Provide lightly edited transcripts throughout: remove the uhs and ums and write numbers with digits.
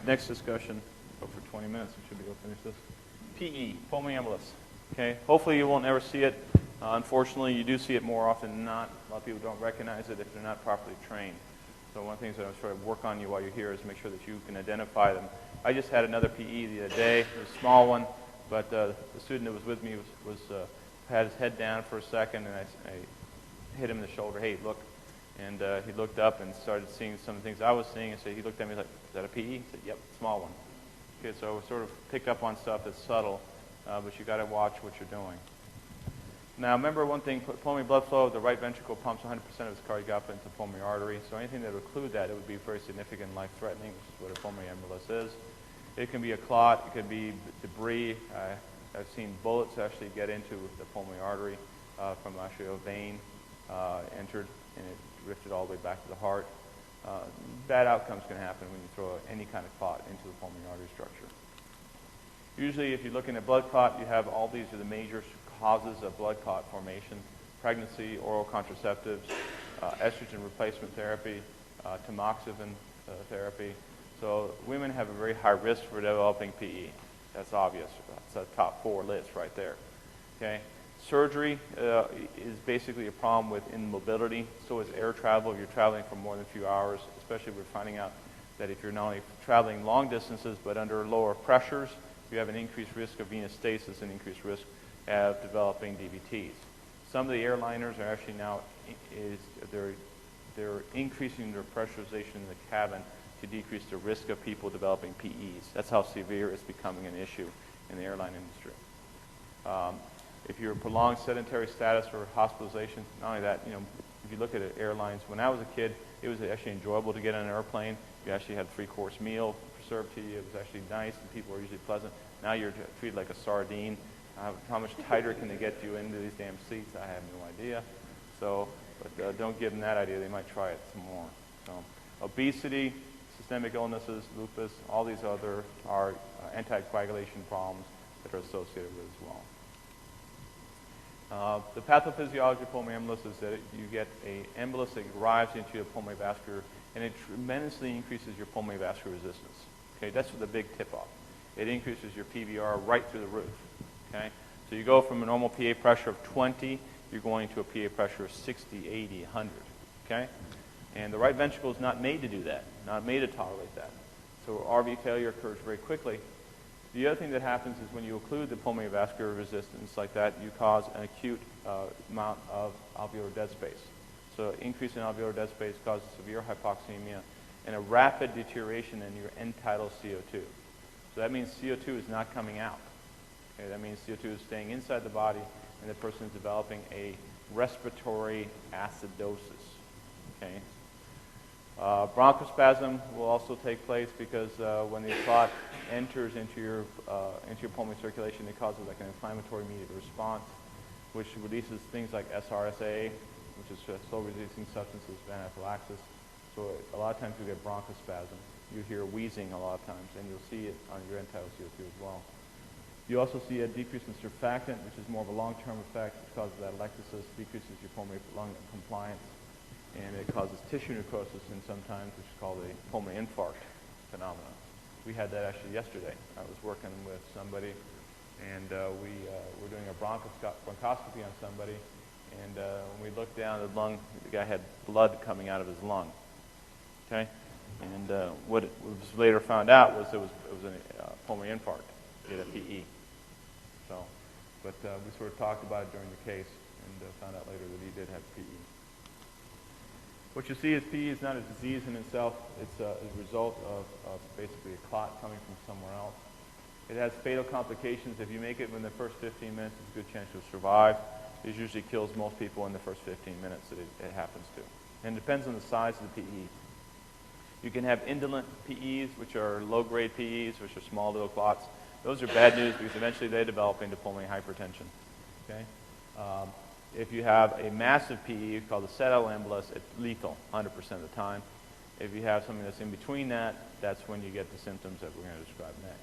next discussion, go for 20 minutes, we should be able to finish this. PE, pulmonary embolus. Okay, hopefully you won't ever see it. Unfortunately, you do see it more often than not. A lot of people don't recognize it if they're not properly trained. So one of the things that I'm trying to work on you while you're here is make sure that you can identify them. I just had another PE the other day. It was a small one, but the student that was with me had his head down for a second, and I hit him in the shoulder. Hey, look. And he looked up and started seeing some of the things I was seeing, and so he looked at me like, is that a PE? He said, yep, small one. Okay, so we sort of pick up on stuff that's subtle, but you got to watch what you're doing. Now, remember one thing, pulmonary blood flow, the right ventricle pumps 100% of its cardiac output into the pulmonary artery, so anything that would occlude that, it would be very significant and life-threatening, which is what a pulmonary embolus is. It can be a clot, it could be debris. I've seen bullets actually get into the pulmonary artery from actually a vein entered, and it drifted all the way back to the heart. Bad outcomes can happen when you throw any kind of clot into the pulmonary artery structure. Usually, if you're looking at blood clot, you have all these are the major causes of blood clot formation: pregnancy, oral contraceptives, estrogen replacement therapy, tamoxifen therapy. So women have a very high risk for developing PE. That's obvious. That's a top 4 list right there. Okay. Surgery is basically a problem with immobility. So is air travel. If you're traveling for more than a few hours, especially we're finding out that if you're not only traveling long distances but under lower pressures, you have an increased risk of venous stasis and increased risk of developing DVTs. Some of the airliners are actually now they're increasing their pressurization in the cabin to decrease the risk of people developing PEs. That's how severe it's becoming an issue in the airline industry. If you're prolonged sedentary status or hospitalization, not only that, if you look at airlines, when I was a kid, it was actually enjoyable to get on an airplane. You actually had a 3-course meal served to you. It was actually nice, and people were usually pleasant. Now you're treated like a sardine. How much tighter can they get you into these damn seats? I have no idea. So, but don't give them that idea. They might try it some more. So, obesity, systemic illnesses, lupus, all these other are anticoagulation problems that are associated with as well. The pathophysiology of pulmonary embolus is that you get an embolus that arrives into your pulmonary vascular, and it tremendously increases your pulmonary vascular resistance. Okay, that's the big tip-off. It increases your PVR right through the roof. Okay, so you go from a normal PA pressure of 20, you're going to a PA pressure of 60, 80, 100. Okay, and the right ventricle is not made to do that, not made to tolerate that. So RV failure occurs very quickly. The other thing that happens is when you occlude the pulmonary vascular resistance like that, you cause an acute amount of alveolar dead space. So increase in alveolar dead space causes severe hypoxemia and a rapid deterioration in your end-tidal CO2. So that means CO2 is not coming out. Okay, that means CO2 is staying inside the body, and the person is developing a respiratory acidosis. Okay. Bronchospasm will also take place because when the clot enters into your pulmonary circulation, it causes like an inflammatory mediated response, which releases things like SRSA, which is slow-releasing substances of anaphylaxis. So a lot of times you get bronchospasm. You hear wheezing a lot of times, and you'll see it on your end-tidal CO2 as well. You also see a decrease in surfactant, which is more of a long-term effect. It causes atelectasis, decreases your pulmonary lung compliance, and it causes tissue necrosis and sometimes, which is called a pulmonary infarct phenomenon. We had that actually yesterday. I was working with somebody, and we were doing a bronchoscopy on somebody, and when we looked down the lung, the guy had blood coming out of his lung. Okay, and what was later found out was it was a pulmonary infarct. He had a PE. So, but we sort of talked about it during the case and found out later that he did have PE. What you see is PE is not a disease in itself. It's a result of basically a clot coming from somewhere else. It has fatal complications. If you make it within the first 15 minutes, there's a good chance you'll survive. It usually kills most people in the first 15 minutes that it happens to. And it depends on the size of the PE. You can have indolent PEs, which are low-grade PEs, which are small little clots. Those are bad news because eventually they develop into pulmonary hypertension. Okay? If you have a massive PE called a septal embolus, it's lethal 100% of the time. If you have something that's in between that, that's when you get the symptoms that we're going to describe next.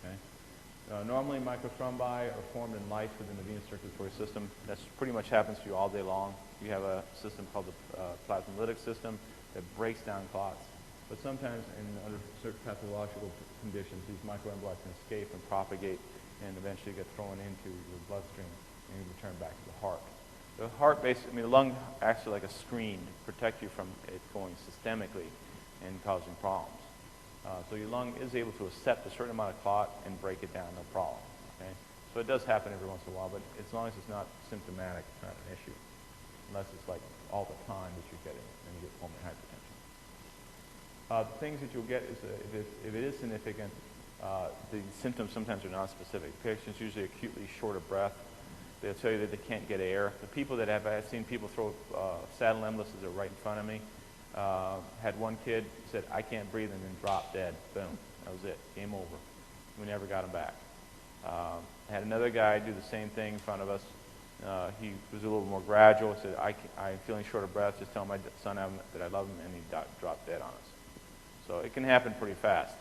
Okay? Normally, microthrombi are formed in life within the venous circulatory system. That's pretty much happens to you all day long. You have a system called the plasmolytic system that breaks down clots. but sometimes under certain pathological conditions, these microemboli can escape and propagate and eventually get thrown into your bloodstream and return back to the heart. The heart basically, the lung acts like a screen to protect you from it going systemically and causing problems. So your lung is able to accept a certain amount of clot and break it down, no problem. Okay? So it does happen every once in a while, but as long as it's not symptomatic, it's not an issue. Unless it's like all the time that you get it and you get pulmonary hypertension. The things that you'll get is if it is significant, the symptoms sometimes are non-specific. Patients usually acutely short of breath. They'll tell you that they can't get air. The people that I've seen people throw saddle emboluses are right in front of me. Had one kid said, "I can't breathe," and then dropped dead. Boom. That was it. Game over. We never got him back. Had another guy do the same thing in front of us. He was a little more gradual. He said, I'm feeling short of breath. Just tell my son that I love him, and he dropped dead on us. So it can happen pretty fast.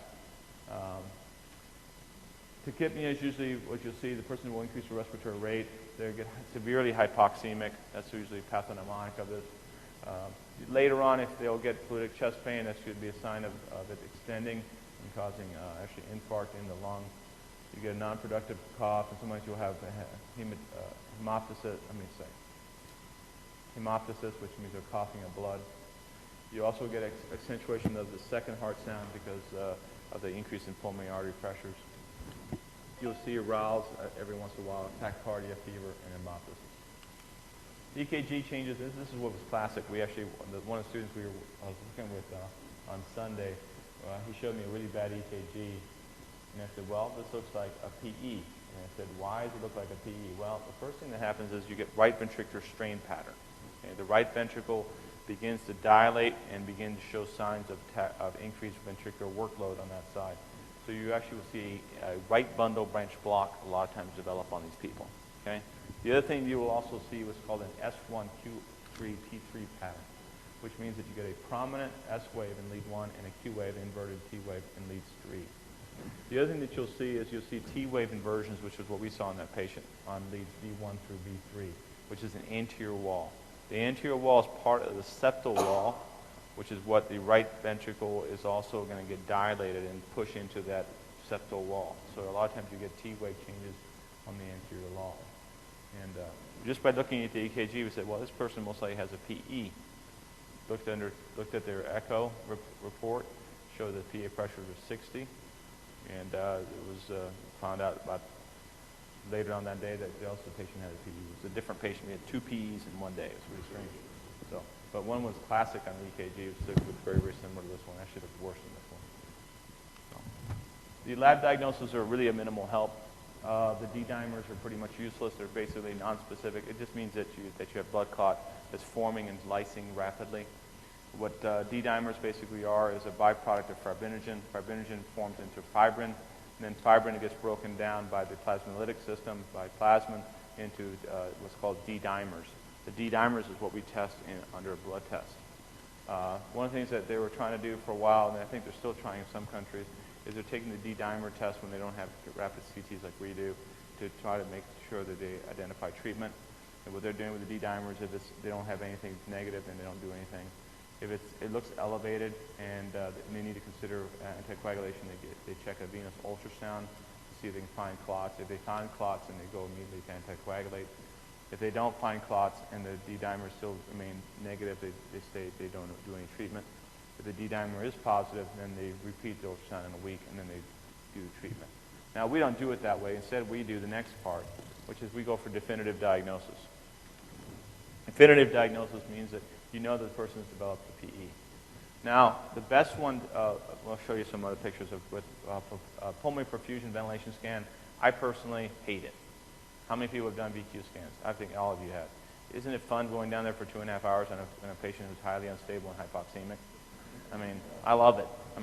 Tachypnea is usually what you'll see. The person will increase the respiratory rate. They get severely hypoxemic. That's usually pathognomonic of this. Later on, if they'll get fluidic chest pain, that should be a sign of it extending and causing actually infarct in the lung. You get a non-productive cough, and sometimes you'll have hemoptysis, which means they're coughing up blood. You also get accentuation of the second heart sound because of the increase in pulmonary artery pressures. You'll see arousals every once in a while, tachycardia, fever, and hemoptysis. The EKG changes. This is what was classic. We actually, one of the students I was working with on Sunday, he showed me a really bad EKG, and I said, "Well, this looks like a PE." And I said, "Why does it look like a PE?" Well, the first thing that happens is you get right ventricular strain pattern. Okay? The right ventricle begins to dilate and begin to show signs of increased ventricular workload on that side. So you actually will see a right bundle branch block a lot of times develop on these people. Okay? The other thing you will also see what's called an S1Q3 T3 pattern, which means that you get a prominent S wave in lead 1 and a Q wave, inverted T wave in leads 3. The other thing that you'll see is you'll see T wave inversions, which is what we saw in that patient on leads V1 through V3, which is an anterior wall. The anterior wall is part of the septal wall, which is what the right ventricle is also going to get dilated and push into that septal wall. So a lot of times you get T wave changes on the anterior wall. And just by looking at the EKG, we said, well, this person most likely has a PE. Looked at their echo report, showed that PA pressure was 60, and it was found out about later on that day that the patient had a PE. It was a different patient. We had 2 PEs in one day. It was really strange. So, but one was classic on the EKG. It was very, very similar to this one. Actually, it looked worse than this one. So, the lab diagnoses are really a minimal help. The D-dimers are pretty much useless. They're basically nonspecific. It just means that you have blood clot that's forming and lysing rapidly. What D-dimers basically are is a byproduct of fibrinogen. Fibrinogen forms into fibrin, and then fibrin gets broken down by the plasmolytic system, by plasmin, into what's called D-dimers. The D-dimers is what we test under a blood test. One of the things that they were trying to do for a while, and I think they're still trying in some countries, is they're taking the D-dimer test when they don't have rapid CTs like we do to try to make sure that they identify treatment. And what they're doing with the D-dimers, if they don't have anything negative, then they don't do anything. If it looks elevated and they need to consider anticoagulation, they check a venous ultrasound to see if they can find clots. If they find clots, then they go immediately to anticoagulate. If they don't find clots and the D-dimers still remain negative, they don't do any treatment. If the D-dimer is positive, then they repeat the ultrasound in a week, and then they do the treatment. Now, we don't do it that way. Instead, we do the next part, which is we go for definitive diagnosis. Definitive diagnosis means that you know that the person has developed a PE. Now, the best one, I'll show you some other pictures with pulmonary perfusion ventilation scan. I personally hate it. How many people have done VQ scans? I think all of you have. Isn't it fun going down there for 2.5 hours on a patient who's highly unstable and hypoxemic? I mean, I love it. I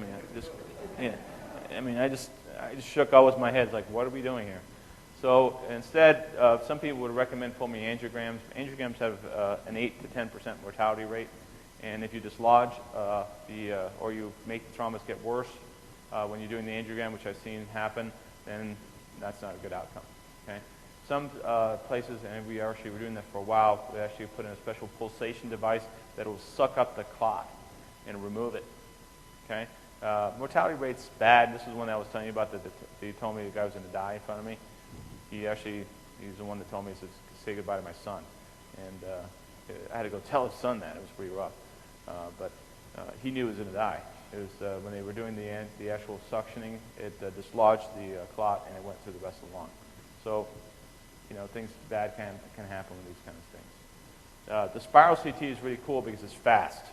mean, I just shook always my head, like, what are we doing here? So instead, some people would recommend pulmonary angiograms. Angiograms have an 8 to 10% mortality rate, and if you dislodge or you make the thrombus get worse when you're doing the angiogram, which I've seen happen, then that's not a good outcome. Okay. Some places, and we were doing that for a while, we actually put in a special pulsation device that will suck up the clot and remove it. Okay? Mortality rate's bad. This is one that I was telling you about that he told me the guy was going to die in front of me. He's the one that told me, he said, say goodbye to my son. And I had to go tell his son that. It was pretty rough. But he knew he was going to die. It was when they were doing the actual suctioning, it dislodged the clot and it went through the rest of the lung. So, you know, things bad can happen with these kind of things. The spiral CT is really cool because it's fast.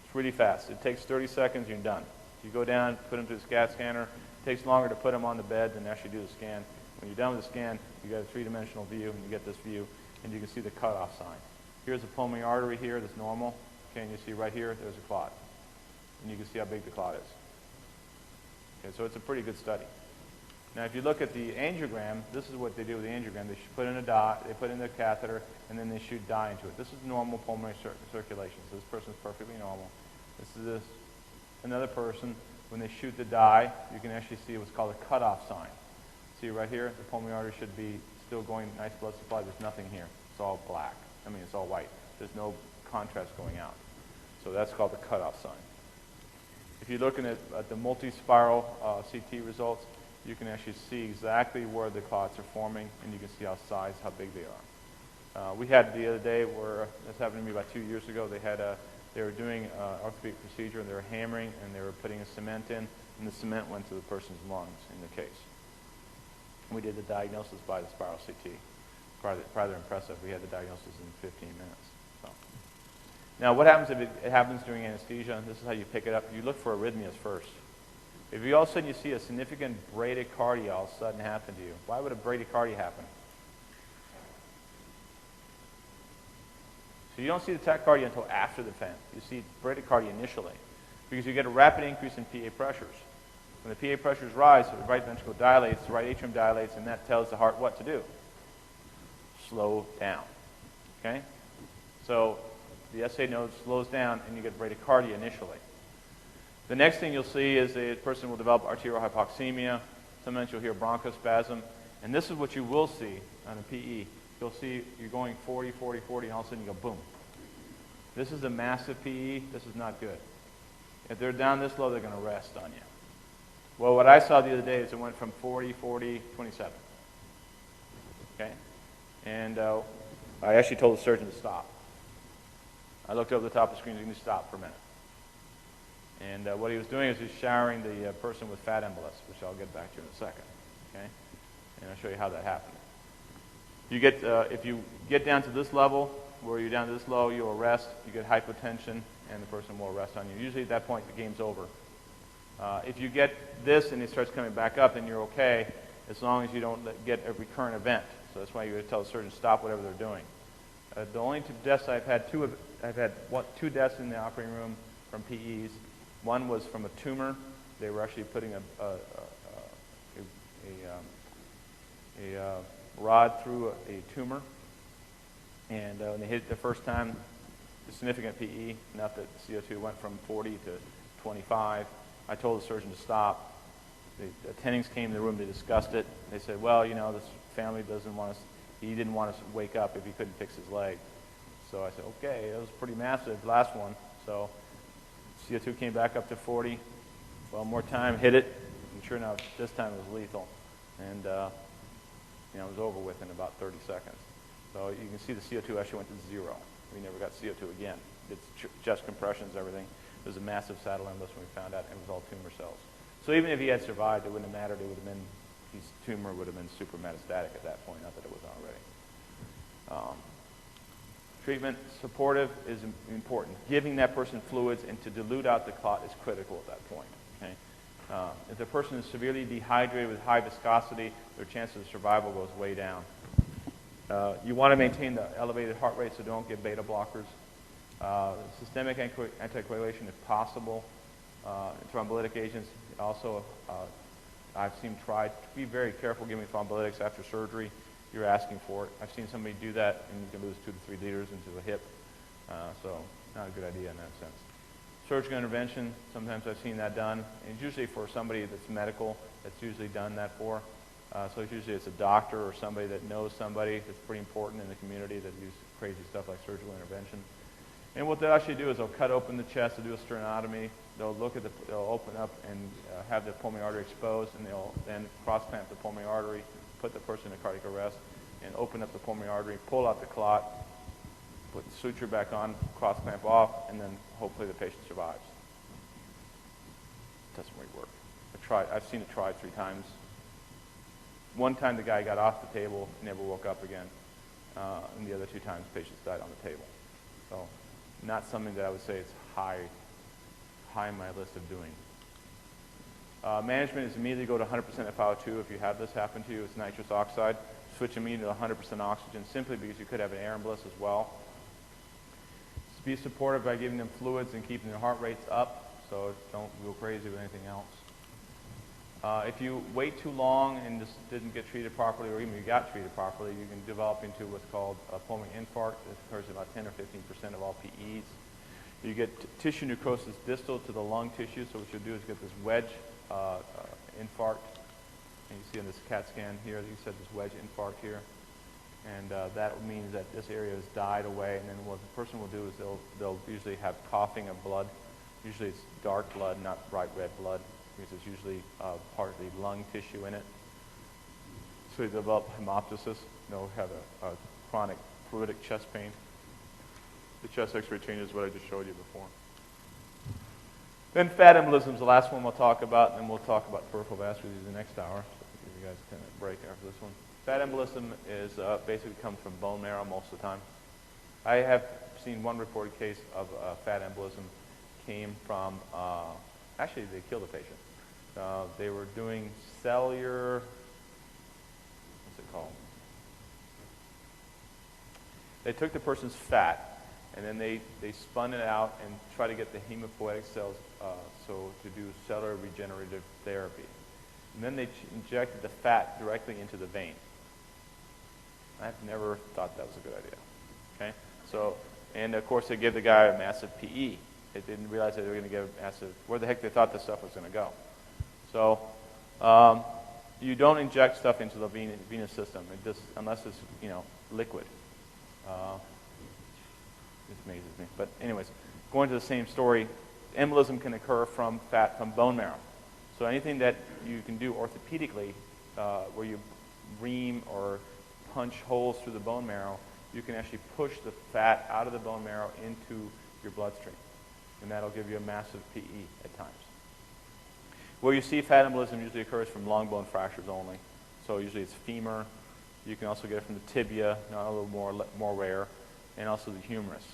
It's really fast. It takes 30 seconds, you're done. You go down, put them through the CAT scanner. It takes longer to put them on the bed than actually do the scan. When you're done with the scan, you get a three-dimensional view, and you get this view, and you can see the cutoff sign. Here's a pulmonary artery here that's normal. Okay, and you see right here, there's a clot. And you can see how big the clot is. Okay, so it's a pretty good study. Now, if you look at the angiogram, this is what they do with the angiogram. They put in a dot, they put in the catheter, and then they shoot dye into it. This is normal pulmonary circulation. So this person's perfectly normal. This is another person. When they shoot the dye, you can actually see what's called a cutoff sign. See right here, the pulmonary artery should be still going nice blood supply. There's nothing here. It's all black. I mean, it's all white. There's no contrast going out. So that's called the cutoff sign. If you're looking at the multi-spiral CT results, you can actually see exactly where the clots are forming, and you can see how big they are. We had the other day where, this happened to me about 2 years ago, they were doing an orthopedic procedure, and they were hammering, and they were putting a cement in, and the cement went to the person's lungs in the case. We did the diagnosis by the spiral CT. Rather impressive. We had the diagnosis in 15 minutes. So. Now, what happens if it happens during anesthesia? This is how you pick it up. You look for arrhythmias first. If you all of a sudden you see a significant bradycardia all of a sudden happen to you, why would a bradycardia happen? So you don't see the tachycardia until after the event. You see bradycardia initially because you get a rapid increase in PA pressures. When the PA pressures rise, the right ventricle dilates, the right atrium dilates, and that tells the heart what to do. Slow down. Okay? So the SA node slows down, and you get bradycardia initially. The next thing you'll see is a person will develop arterial hypoxemia. Sometimes you'll hear bronchospasm. And this is what you will see on a PE. You'll see you're going 40, 40, 40, and all of a sudden you go boom. This is a massive PE. This is not good. If they're down this low, they're going to rest on you. Well, what I saw the other day is it went from 40, 40, 27. Okay? And I actually told the surgeon to stop. I looked over the top of the screen and he said, stop for a minute. And what he was doing is he's showering the person with fat embolus, which I'll get back to in a second. Okay? And I'll show you how that happened. You get, if you get down to this level, where you're down to this low, you'll arrest, you get hypotension, and the person will arrest on you. Usually at that point, the game's over. If you get this and it starts coming back up, then you're okay, as long as you don't get a recurrent event. So that's why you tell the surgeon to stop whatever they're doing. The only two deaths I've had two deaths in the operating room from PEs. One was from a tumor. They were actually putting a rod through a tumor, and when they hit it the first time, a significant PE, enough that the CO2 went from 40 to 25. I told the surgeon to stop. The attendings came in the room, they discussed it. They said, well, you know, this family doesn't want us, he didn't want us to wake up if he couldn't fix his leg. So I said, okay, that was pretty massive, last one. So CO2 came back up to 40. Well, more time, hit it, and sure enough, this time it was lethal. And you know, it was over with in about 30 seconds. So you can see the CO2 actually went to 0. We never got CO2 again. It's chest compressions, everything. It was a massive saddle embolus when we found out, and it was all tumor cells. So even if he had survived, it wouldn't have mattered. It would have been, his tumor would have been super metastatic at that point, not that it was already. Treatment, supportive is important. Giving that person fluids and to dilute out the clot is critical at that point. Okay? If the person is severely dehydrated with high viscosity, their chance of survival goes way down. You want to maintain the elevated heart rate, so don't get beta blockers. Systemic anticoagulation if possible. Thrombolytic agents also, I've seen tried. Be very careful giving thrombolytics after surgery. You're asking for it. I've seen somebody do that, and you can lose 2 to 3 liters into the hip. So not a good idea in that sense. Surgical intervention, sometimes I've seen that done. And it's usually for somebody that's medical, that's usually done that for. So it's a doctor or somebody that knows somebody that's pretty important in the community that uses crazy stuff like surgical intervention. And what they'll actually do is they'll cut open the chest, they'll do a sternotomy, they'll open up and have the pulmonary artery exposed, and they'll then cross-clamp the pulmonary artery, put the person in cardiac arrest, and open up the pulmonary artery, pull out the clot, put the suture back on, cross-clamp off, and then hopefully the patient survives. It doesn't really work. I've seen it tried 3 times. One time the guy got off the table, never woke up again, and the other 2 times patients died on the table. So not something that I would say it's high on my list of doing. Management is immediately go to 100% FiO2 if you have this happen to you. It's nitrous oxide. Switch immediately to 100% oxygen simply because you could have an air embolus as well. Be supportive by giving them fluids and keeping their heart rates up, so don't go crazy with anything else. If you wait too long and just didn't get treated properly, or even you got treated properly, you can develop into what's called a pulmonary infarct. This occurs in about 10 or 15% of all PEs. You get tissue necrosis distal to the lung tissue, so what you'll do is get this wedge infarct. And you see on this CAT scan here, you said this wedge infarct here. And that means that this area has died away, and then what the person will do is they'll usually have coughing of blood. Usually it's dark blood, not bright red blood, because it's usually partly lung tissue in it. So they develop hemoptysis. They'll have a chronic fluidic chest pain. The chest x-ray change is what I just showed you before. Then fat embolism is the last one we'll talk about, and then we'll talk about peripheral vascular disease the next hour. So I'll give you guys kind of a break after this one. Fat embolism is basically comes from bone marrow most of the time. I have seen one reported case of fat embolism came from, actually they killed a patient. They were doing cellular, what's it called? They took the person's fat and then they spun it out and tried to get the hematopoietic cells so to do cellular regenerative therapy. And then they injected the fat directly into the vein. I've never thought that was a good idea. Okay, so and of course they gave the guy a massive PE. They didn't realize that they were going to give a massive. Where the heck they thought this stuff was going to go? So you don't inject stuff into the venous system. It just unless it's liquid. It amazes me. But anyways, going to the same story, embolism can occur from fat from bone marrow. So anything that you can do orthopedically, where you ream or punch holes through the bone marrow, you can actually push the fat out of the bone marrow into your bloodstream. And that'll give you a massive PE at times. Where you see fat embolism usually occurs from long bone fractures only. So usually it's femur. You can also get it from the tibia, a little more rare, and also the humerus.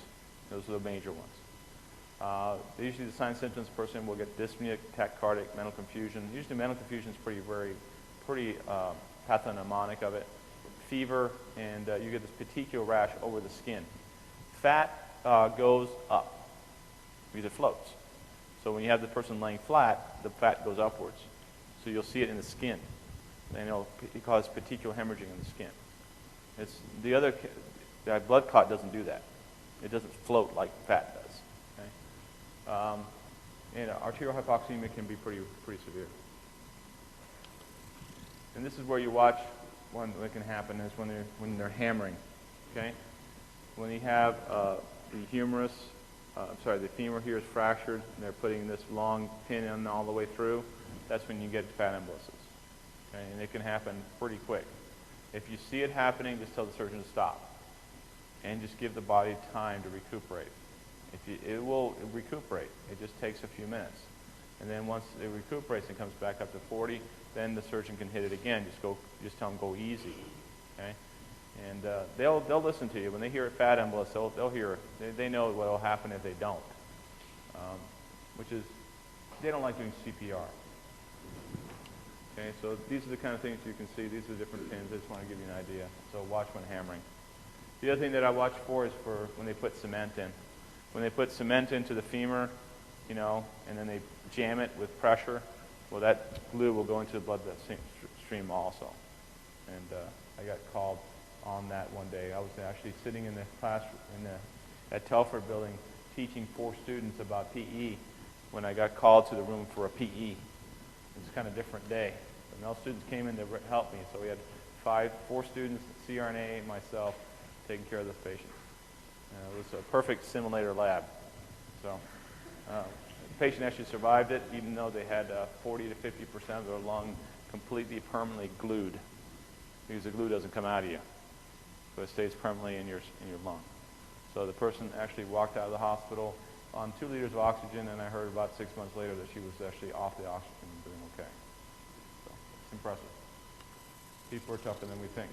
Those are the major ones. Usually the signs and symptoms, person will get dyspnea, tachycardic, mental confusion. Usually mental confusion is pretty pathognomonic of it. Fever, and you get this petechial rash over the skin. Fat goes up because it floats. So when you have the person laying flat, the fat goes upwards. So you'll see it in the skin. And it causes petechial hemorrhaging in the skin. It's the blood clot doesn't do that. It doesn't float like fat does. Okay? And arterial hypoxemia can be pretty severe. And this is where you watch one that can happen is when they're hammering. Okay, when you have the humerus, the femur here is fractured, and they're putting this long pin in all the way through. That's when you get fat embolysis. Okay, and it can happen pretty quick. If you see it happening, just tell the surgeon to stop, and just give the body time to recuperate. It will recuperate. It just takes a few minutes, and then once it recuperates and comes back up to 40. Then the surgeon can hit it again. Just tell them go easy, okay? And they'll listen to you when they hear a fat embolus. They'll hear it. They know what will happen if they don't, which is they don't like doing CPR. Okay, so these are the kind of things you can see. These are different pins. I just want to give you an idea. So watch when hammering. The other thing that I watch for is for when they put cement in. When they put cement into the femur, and then they jam it with pressure. Well, that glue will go into the blood stream also. And I got called on that one day. I was actually sitting in the classroom at Telford building teaching 4 students about PE when I got called to the room for a PE. It was kind of a different day. And all students came in to help me. So we had 4 students, CRNA, myself, taking care of this patient. It was a perfect simulator lab. So the patient actually survived it, even though they had 40 to 50% of their lung completely permanently glued, because the glue doesn't come out of you, so it stays permanently in your lung. So the person actually walked out of the hospital on 2 liters of oxygen, and I heard about 6 months later that she was actually off the oxygen and doing okay. So it's impressive. People are tougher than we think.